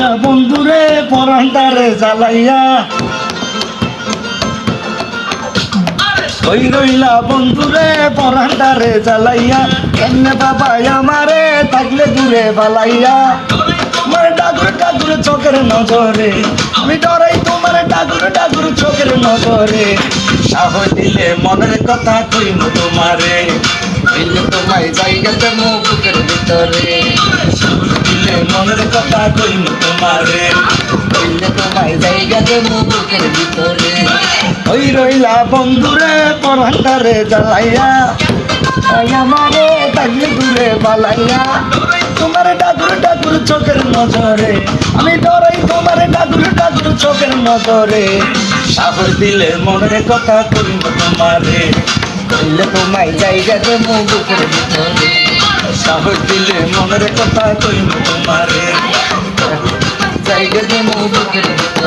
রইলা বন্ধুরে পরান্তারে জ্বালাইয়া, ওই রইলা বন্ধুরে পরান্তারে জ্বালাইয়া, কেমনে বাবা আমারে থাকলে দূরে বালাইয়া। তোমার ডাকুর ডাকুর চোখের নজরে আমি ডরাই, তোমার ডাকুর ডাকুর চোখের নজরে। সাহস দিলে মনের কথা কইম তোমারে, দিলে তোমায় জায়গাতে বুকের ভিতরে। দিলে মনের কথা কইম তোমারে, দিলে তোমায় জায়গাতে বুকের ভিতরে। ওই রইলা বন্ধুরে পরান্তারে জ্বালাইয়া, আমারে থাকলে দূরে বালাইয়া। তোমার ডাকুর ডাকুর চোখের নজরে আমি ডরাই, তোমার ডাকুর ডাকুর চোখের নজরে। সাহস দিলে মনের কথা কইব তোমারে, কইলে তোমায় জায়গা দেব বুকের ভিতরে। সাহস দিলে মনের কথা কইব তোমারে, জায়গা দেব বুকের ভিতরে।